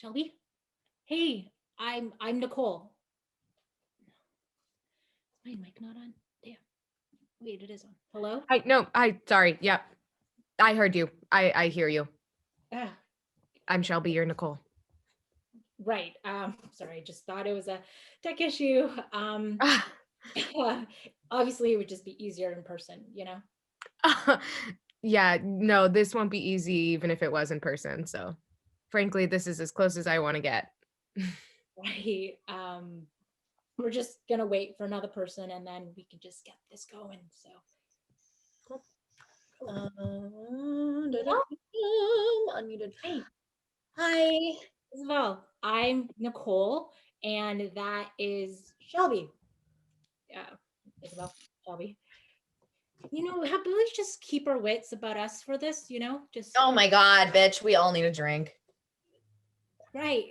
Shelby? Hey, I'm Nicole. Is my mic not on? Damn. Wait, it is on. Hello? Sorry. Yep. I heard you. I hear you. Ah, I'm Shelby, you're Nicole. right. Sorry, I just thought it was a tech issue. Obviously it would just be easier in person, you know? Yeah, no, this won't be easy even if it was in person. So frankly, this is as close as I want to get. Right. We're just gonna wait for another person and then we can just get this going. So Cool. Unmuted. hey, Hi. Isabel, I'm Nicole, and that is Shelby. Yeah, Isabel, Shelby. How about we just keep our wits about us for this, just Oh my God, bitch. We all need a drink. right.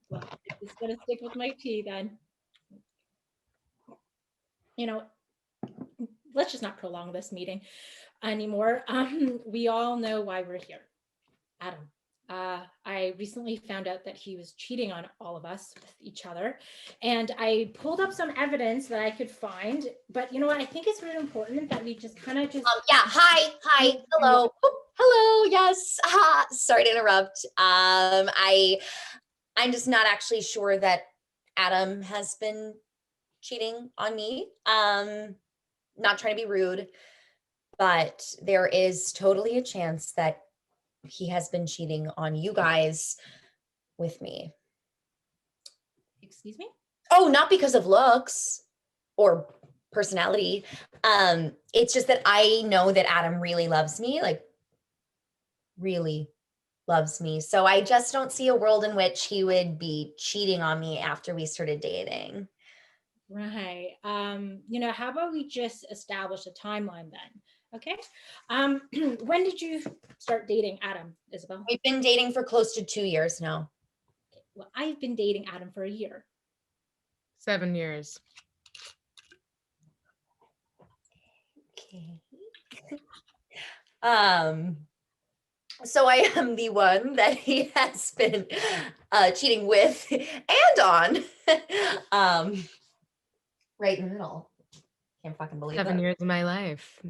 Well, I'm just gonna stick with my tea then. Let's just not prolong this meeting anymore. We all know why we're here. Adam. I recently found out that he was cheating on all of us with each other, and I pulled up some evidence that I could find. But you know what? I think it's really important that we just kind of just. Yeah. Hi. Hello. Hello. Yes. Sorry to interrupt. I'm just not actually sure that Adam has been cheating on me. Not trying to be rude, but there is totally a chance that he has been cheating on you guys with me. Excuse me? Oh, not because of looks or personality. It's just that I know that Adam really loves me, like really loves me. So I just don't see a world in which he would be cheating on me after we started dating. Right. How about we just establish a timeline then? Okay. When did you start dating Adam, Isabel? We've been dating for close to 2 years now. Well, I've been dating Adam for a year. 7 years. Okay. So I am the one that he has been cheating with and on. Right in the middle. Can't fucking believe 7 it. years of my life.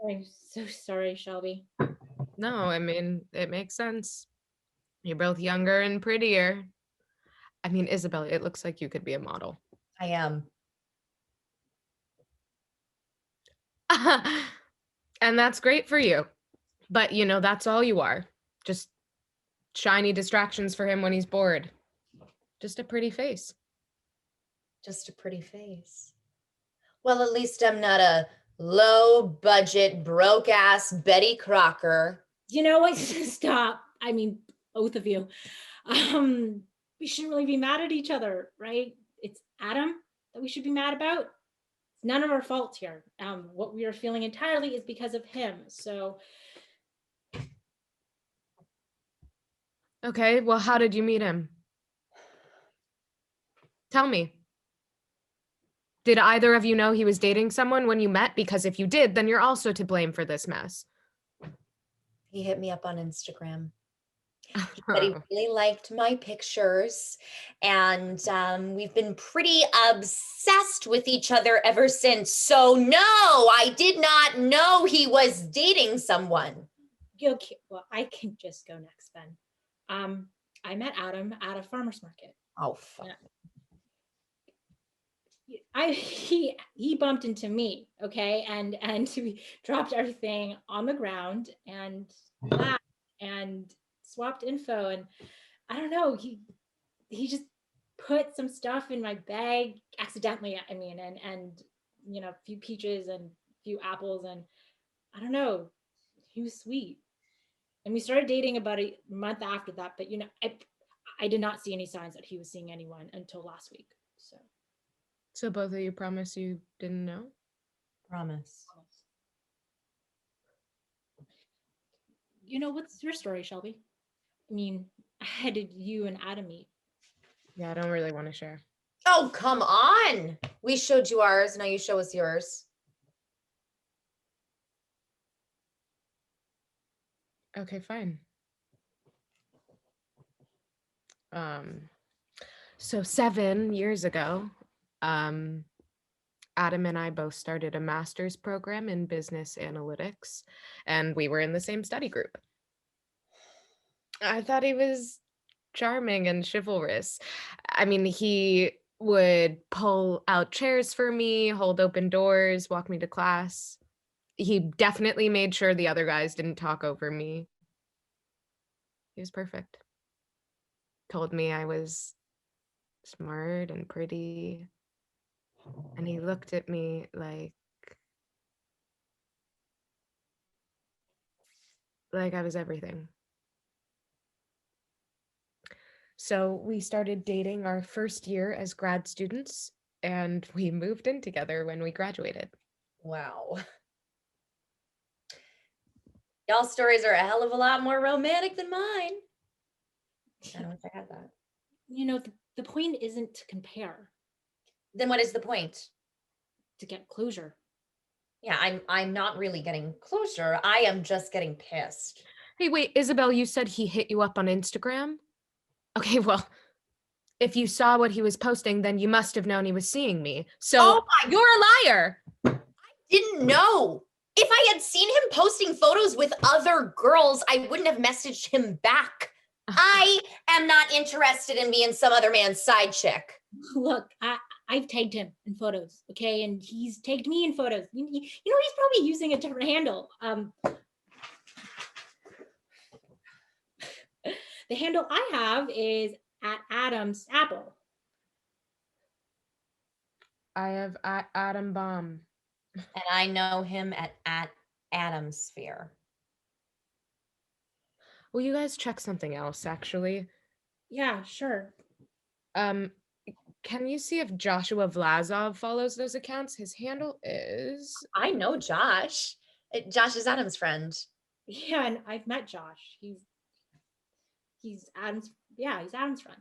I'm so sorry, Shelby. No, I mean, it makes sense. You're both younger and prettier. I mean, Isabel, it looks like you could be a model. I am. And that's great for you. But, that's all you are. Just shiny distractions for him when he's bored. Just a pretty face. Just a pretty face. Well, at least I'm not a low budget, broke ass Betty Crocker. You know what? Stop. I mean, both of you. We shouldn't really be mad at each other, right? It's Adam that we should be mad about. It's none of our fault here. What we are feeling entirely is because of him. So, Okay, well, how did you meet him? Tell me. Did either of you know he was dating someone when you met? Because if you did, then you're also to blame for this mess. He hit me up on Instagram. He said he really liked my pictures, and we've been pretty obsessed with each other ever since. So no, I did not know he was dating someone. okay, well, I can just go next then. I met Adam at a farmer's market. Oh, fuck. He bumped into me, okay, and we dropped everything on the ground and laughed and swapped info, and I don't know, he just put some stuff in my bag accidentally, I mean, and a few peaches and a few apples, and I don't know, he was sweet, and we started dating about a month after that, but I did not see any signs that he was seeing anyone until last week. So both of you promise you didn't know? Promise. What's your story, Shelby? I mean, how did you and Adam meet? Yeah, I don't really want to share. Oh, come on. We showed you ours. Now you show us yours. Okay, fine. So 7 years ago, Adam and I both started a master's program in business analytics, and we were in the same study group. I thought he was charming and chivalrous. I mean, he would pull out chairs for me, hold open doors, walk me to class. He definitely made sure the other guys didn't talk over me. He was perfect. Told me I was smart and pretty. And he looked at me like I was everything. So we started dating our first year as grad students, and we moved in together when we graduated. Wow. Y'all's stories are a hell of a lot more romantic than mine. I don't wish I had that. You know, the point isn't to compare, Then what is the point? to get closure. Yeah, I'm not really getting closure. I am just getting pissed. Hey, wait, Isabel, you said he hit you up on Instagram? Okay, well, if you saw what he was posting, then you must have known he was seeing me. So Oh my- you're a liar. Didn't know. If I had seen him posting photos with other girls, I wouldn't have messaged him back. I am not interested in being some other man's side chick. Look, I've tagged him in photos, okay? And he's tagged me in photos. You know, he's probably using a different handle. The handle I have is at Adam's Apple. I have Adam Bomb. And I know him at Adam's Sphere. Will you guys check something else, actually? Yeah, sure. Can you see if Joshua Vlasov follows those accounts? His handle is... I know Josh. Josh is Adam's friend. Yeah, and I've met Josh. He's Adam's, yeah, he's Adam's friend.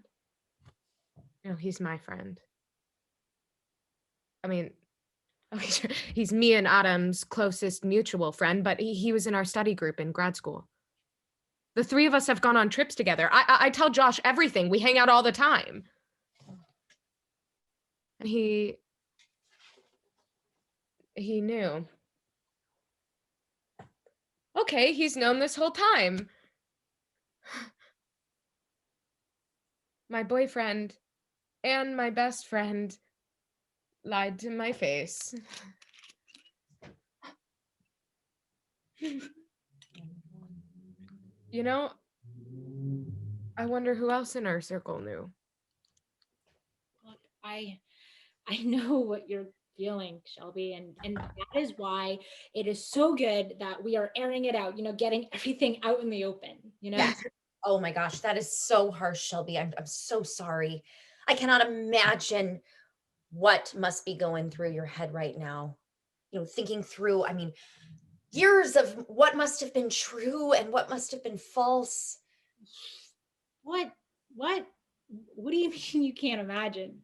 No, he's my friend. I mean, okay, sure, he's me and Adam's closest mutual friend, but he was in our study group in grad school. The three of us have gone on trips together. I tell Josh everything. We hang out all the time. And he knew. Okay, he's known this whole time. My boyfriend and my best friend lied to my face. You know, I wonder who else in our circle knew. Look, I know what you're feeling, Shelby, and that is why it is so good that we are airing it out, you know, getting everything out in the open, you know? Yes. Oh my gosh, that is so harsh, Shelby. I'm so sorry. I cannot imagine what must be going through your head right now. You know, thinking through, I mean, years of what must have been true and what must have been false. What do you mean you can't imagine?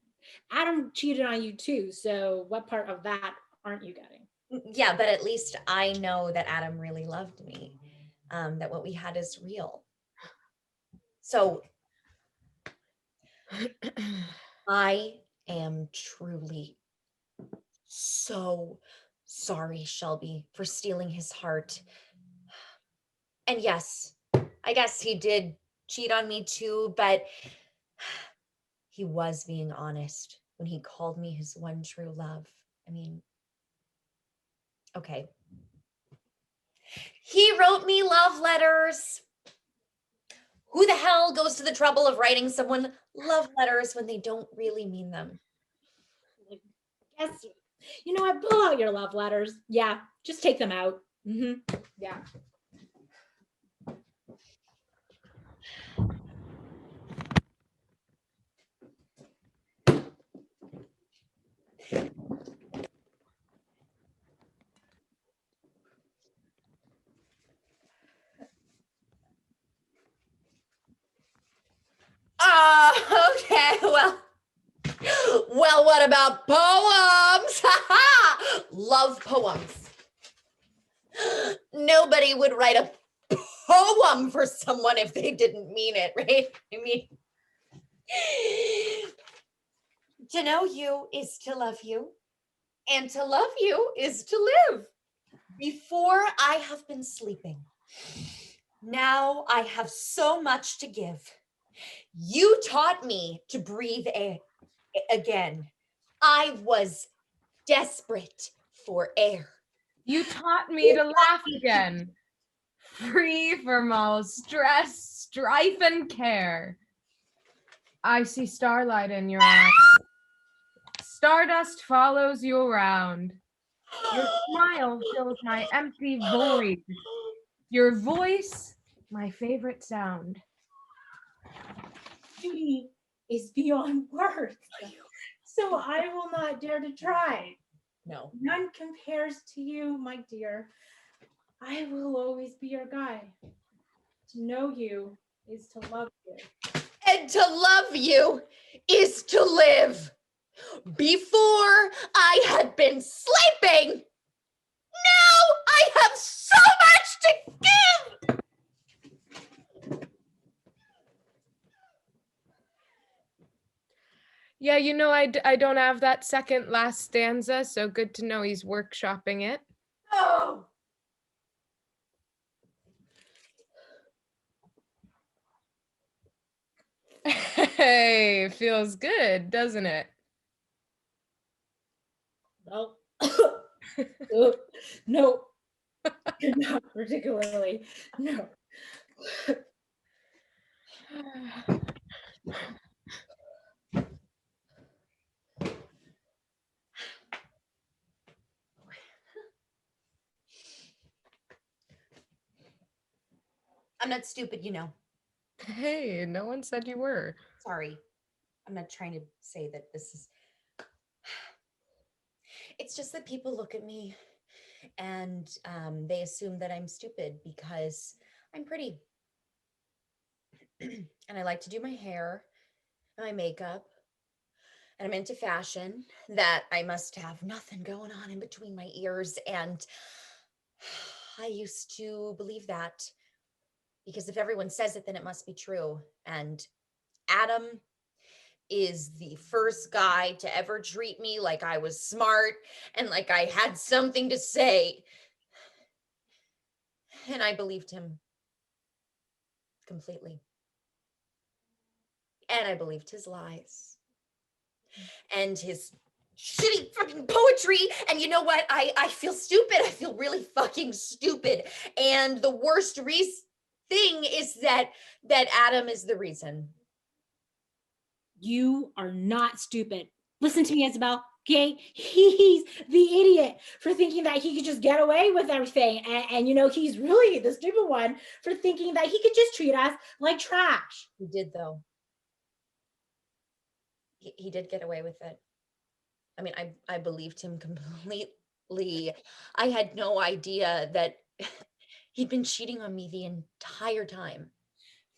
Adam cheated on you too, so what part of that aren't you getting? Yeah, but at least I know that Adam really loved me, that what we had is real. So I am truly so sorry, Shelby, for stealing his heart. And yes, I guess he did cheat on me too, but he was being honest when he called me his one true love. I mean, okay. He wrote me love letters. Who the hell goes to the trouble of writing someone love letters when they don't really mean them? Yes, you know what? Pull out your love letters. Yeah, just take them out. Yeah. Okay, well, what about poems? Love poems. Nobody would write a poem for someone if they didn't mean it, right? I mean, To know you is to love you, and to love you is to live. Before I have been sleeping. Now I have so much to give. You taught me to breathe again. I was desperate for air. You taught me to laugh again, free from all stress, strife, and care. I see starlight in your eyes. Stardust follows you around. Your smile fills my empty void. Your voice, my favorite sound. Beauty is beyond words, so I will not dare to try. No. None compares to you, my dear. I will always be your guide. To know you is to love you. And to love you is to live. Before I had been sleeping. Now I have so much to give. Yeah, you know, I don't have that second last stanza, so good to know he's workshopping it. Oh. Hey, feels good, doesn't it? No. No. Not particularly. No. I'm not stupid, you know. Hey, no one said you were. Sorry. I'm not trying to say that this is. It's just that people look at me and they assume that I'm stupid because I'm pretty. And I like to do my hair and my makeup. And I'm into fashion, that I must have nothing going on in between my ears. And I used to believe that because if everyone says it, then it must be true. And Adam is the first guy to ever treat me like I was smart and like I had something to say. And I believed him completely. And I believed his lies and his shitty fucking poetry. And you know what? I feel stupid. I feel really fucking stupid. And the worst thing is that Adam is the reason. You are not stupid. Listen to me, Isabel. Okay, he's the idiot for thinking that he could just get away with everything, and you know he's really the stupid one for thinking that he could just treat us like trash. He did, though. He did get away with it. I mean, I believed him completely. I had no idea that he'd been cheating on me the entire time.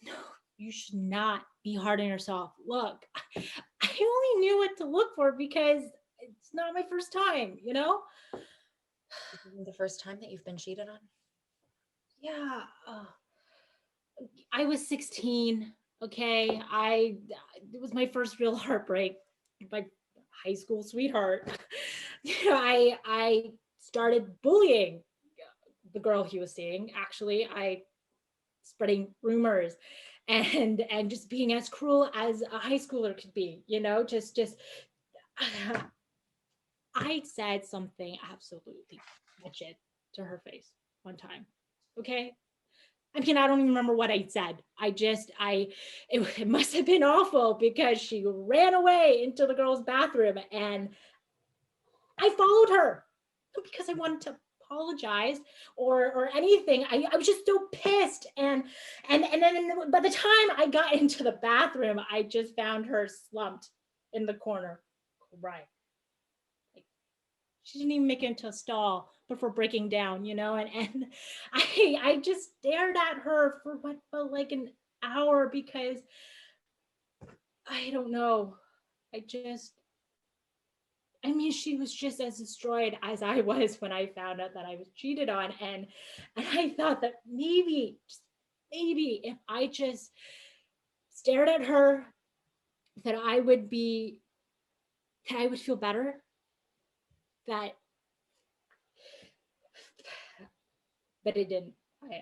No, you should not be hard on yourself. Look, I only knew what to look for because it's not my first time, you know? The first time that you've been cheated on? Yeah. I was 16. Okay. It was my first real heartbreak. My high school sweetheart. You know, I started bullying the girl he was seeing. Actually, I spreading rumors and just being as cruel as a high schooler could be, you know, just I said something absolutely wretched to her face one time. Okay. I mean, I don't even remember what I said. It must have been awful because she ran away into the girl's bathroom and I followed her because I wanted to apologize or anything. I was just so pissed. And then by the time I got into the bathroom, I just found her slumped in the corner, crying. She didn't even make it into a stall before breaking down, you know, and I just stared at her for what felt like an hour because I don't know. I mean, she was just as destroyed as I was when I found out that I was cheated on. And I thought that maybe if I just stared at her that I would feel better, that, but it didn't.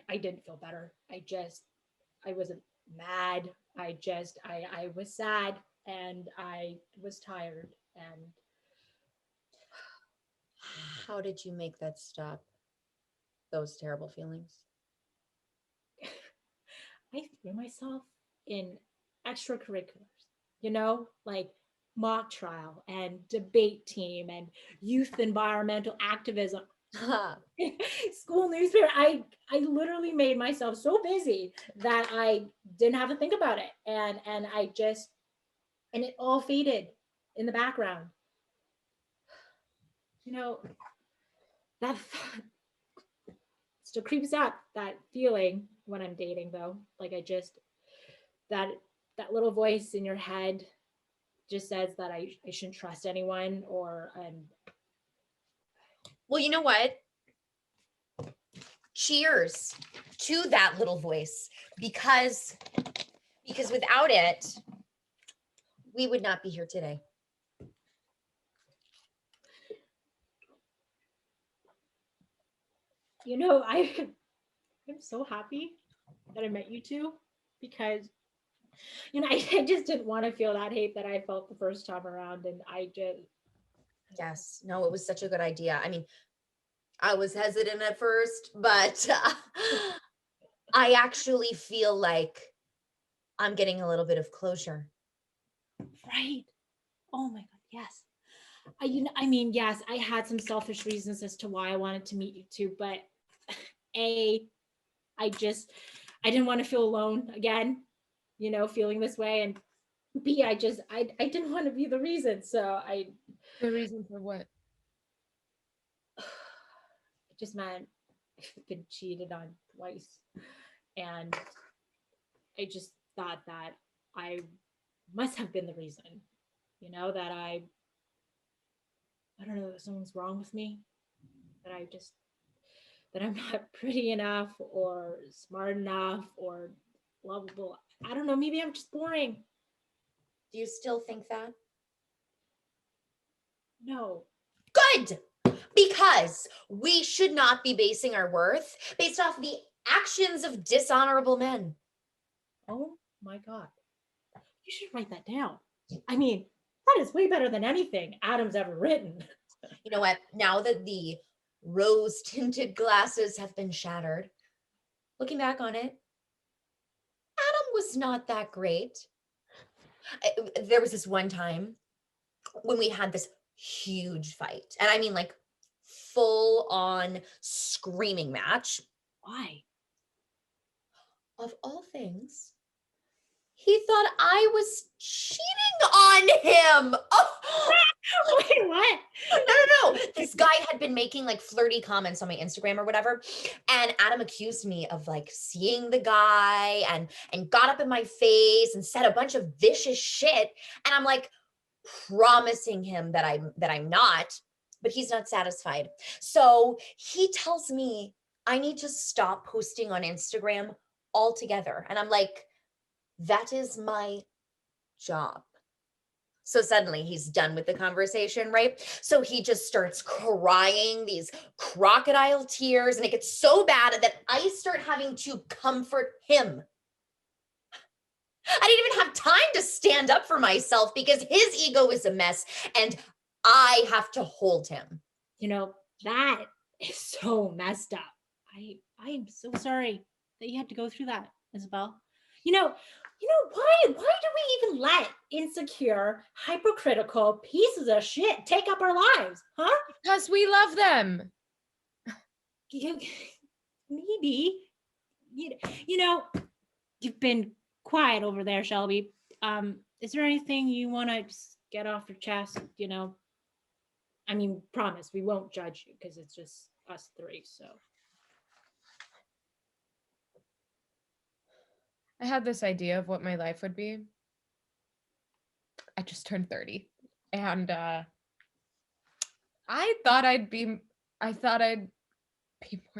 I didn't feel better. I wasn't mad. I was sad, and I was tired, and How did you make that stop? Those terrible feelings. I threw myself in extracurriculars, like mock trial and debate team and youth environmental activism, school newspaper. I literally made myself so busy that I didn't have to think about it, and and it all faded in the background. You know that still creeps up, that feeling when I'm dating, though. Like, that little voice in your head just says that I shouldn't trust anyone, or Well, you know what? Cheers to that little voice, because without it, we would not be here today. I'm so happy that I met you two, because I just didn't want to feel that hate that I felt the first time around, and Yes, no, it was such a good idea. I mean, I was hesitant at first, but I actually feel like I'm getting a little bit of closure. right. Oh my God, yes. I mean, yes, I had some selfish reasons as to why I wanted to meet you two, but A, I didn't want to feel alone again, feeling this way, and B, I didn't want to be the reason. So The reason for what? it just meant I've been cheated on twice, and I just thought that I must have been the reason, that I don't know, that something's wrong with me, that that I'm not pretty enough or smart enough or lovable. I don't know, maybe I'm just boring. Do you still think that? No. Good, because we should not be basing our worth based off the actions of dishonorable men. Oh my God. You should write that down. I mean, that is way better than anything Adam's ever written. You know what? Now that the rose-tinted glasses have been shattered, looking back on it, Adam was not that great. There was this one time when we had this huge fight, and I mean like full on screaming match. Why? Of all things, he thought I was cheating on him. Oh, Wait, what? no. This guy had been making like flirty comments on my Instagram or whatever. And Adam accused me of like seeing the guy and got up in my face and said a bunch of vicious shit. And I'm like promising him that I'm not, but he's not satisfied. So he tells me I need to stop posting on Instagram altogether. And I'm like, that is my job. So suddenly he's done with the conversation, right? So he just starts crying these crocodile tears, and it gets so bad that I start having to comfort him. I didn't even have time to stand up for myself because his ego is a mess and I have to hold him. That is so messed up. I am so sorry that you had to go through that, Isabel. Why do we even let insecure, hypercritical pieces of shit take up our lives, huh? Because we love them. Maybe. You've been quiet over there, Shelby. Is there anything you want to get off your chest? I mean, promise we won't judge you because it's just us three. So I had this idea of what my life would be. I just turned 30, and I thought I'd be more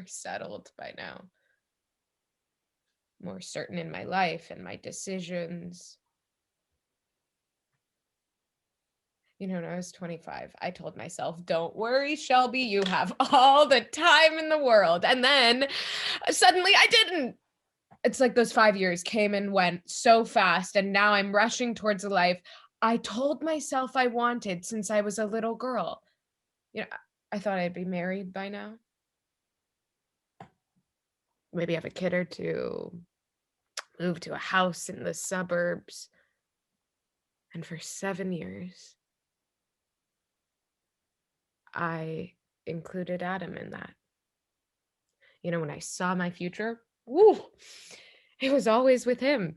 settled by now, more certain in my life and my decisions. When I was 25, I told myself, don't worry, Shelby, you have all the time in the world. And then suddenly I didn't. It's like those 5 years came and went so fast. And now I'm rushing towards a life I told myself I wanted since I was a little girl. I thought I'd be married by now. Maybe have a kid or two, move to a house in the suburbs. And for 7 years, I included Adam in that. When I saw my future, it was always with him.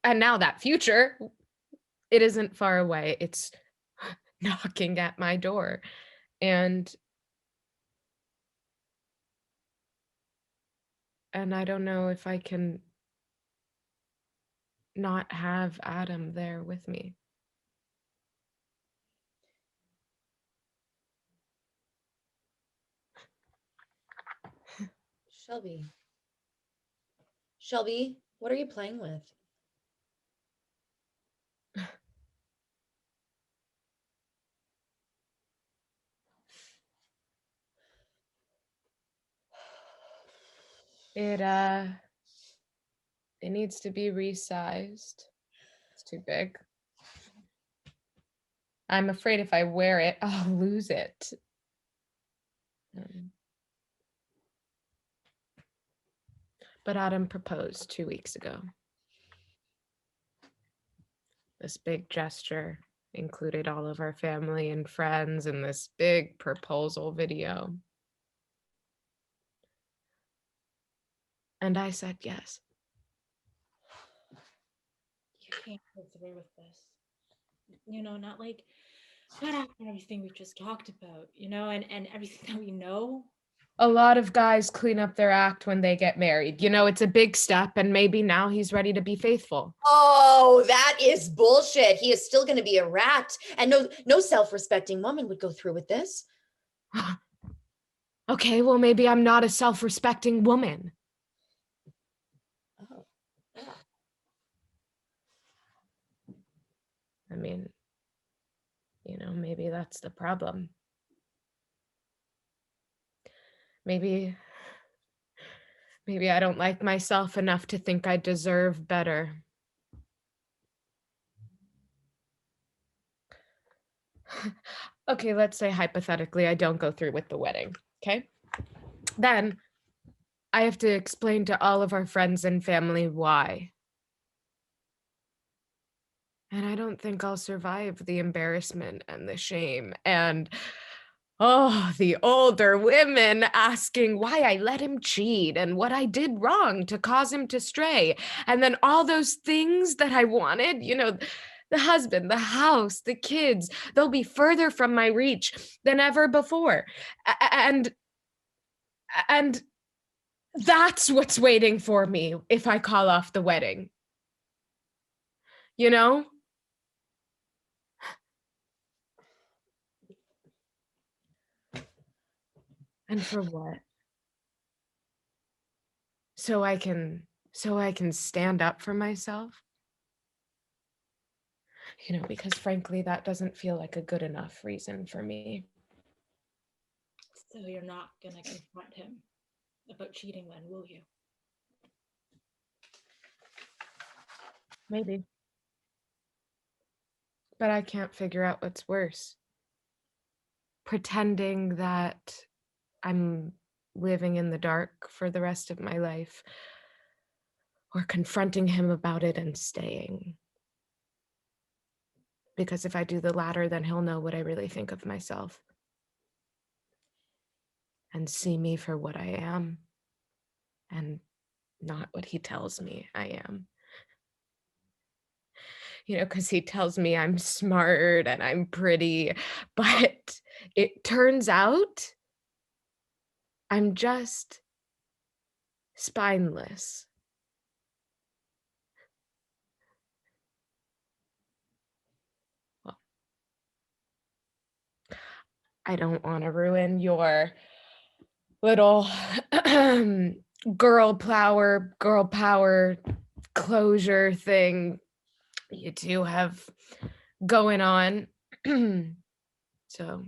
And now that future, it isn't far away. It's knocking at my door. And I don't know if I can not have Adam there with me. Shelby, what are you playing with? It needs to be resized. It's too big. I'm afraid if I wear it, I'll lose it. But Adam proposed 2 weeks ago. This big gesture included all of our family and friends in this big proposal video. And I said yes. You can't go through with this. Not after everything we've just talked about, and everything that we know. A lot of guys clean up their act when they get married. It's a big step, and maybe now he's ready to be faithful. Oh, that is bullshit. He is still going to be a rat, and no self-respecting woman would go through with this. Okay, well, maybe I'm not a self-respecting woman. Oh. I mean, maybe that's the problem. Maybe I don't like myself enough to think I deserve better. Okay, let's say hypothetically I don't go through with the wedding, okay? Then I have to explain to all of our friends and family why. And I don't think I'll survive the embarrassment and the shame and the older women asking why I let him cheat and what I did wrong to cause him to stray. And then all those things that I wanted, the husband, the house, the kids, they'll be further from my reach than ever before. And that's what's waiting for me if I call off the wedding. And for what? So I can stand up for myself? Because frankly, that doesn't feel like a good enough reason for me. So you're not going to confront him about cheating then, will you? Maybe. But I can't figure out what's worse. Pretending that I'm living in the dark for the rest of my life, or confronting him about it and staying. Because if I do the latter, then he'll know what I really think of myself and see me for what I am and not what he tells me I am. Because he tells me I'm smart and I'm pretty, but it turns out I'm just spineless. Well, I don't want to ruin your little girl power closure thing. You two have going on. So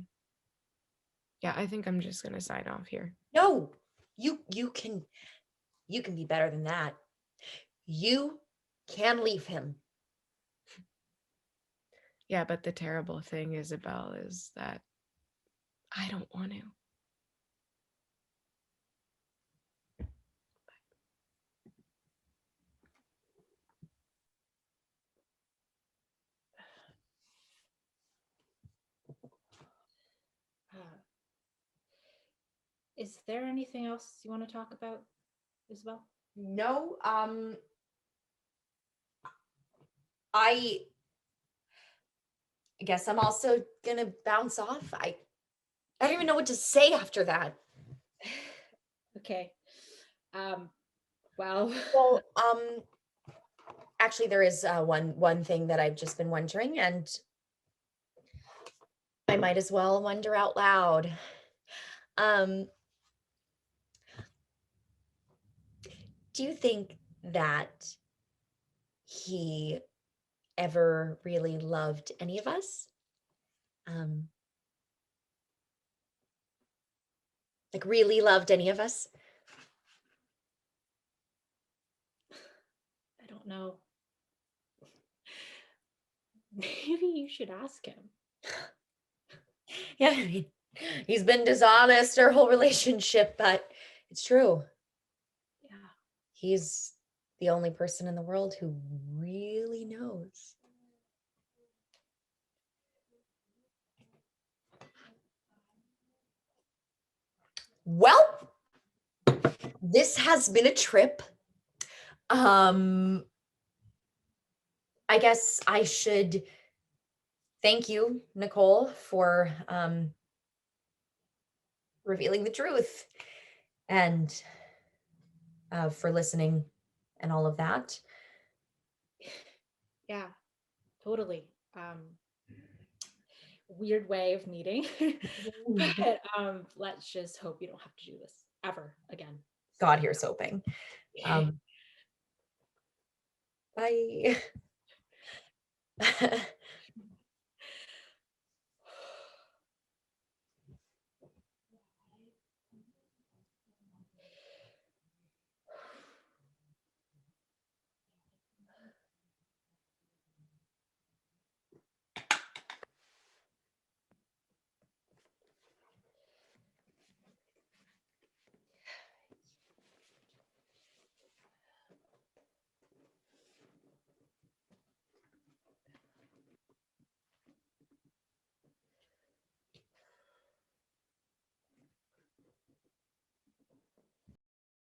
yeah, I think I'm just gonna sign off here. No, you can be better than that. You can leave him. Yeah, but the terrible thing, Isabel, is that I don't want to. Is there anything else you want to talk about, Isabel? No, I guess I'm also gonna bounce off. I don't even know what to say after that. Okay. Well, Well, actually there is one thing that I've just been wondering, and I might as well wonder out loud. Do you think that he ever really loved any of us? Like really loved any of us? I don't know. Maybe you should ask him. Yeah, I mean, he's been dishonest our whole relationship, but it's true. Yeah. He's the only person in the world who really knows. Well, this has been a trip. I guess I should thank you, Nicole, for revealing the truth and for listening and all of that. Yeah, totally. Weird way of meeting. But let's just hope you don't have to do this ever again. God, here's hoping. Bye.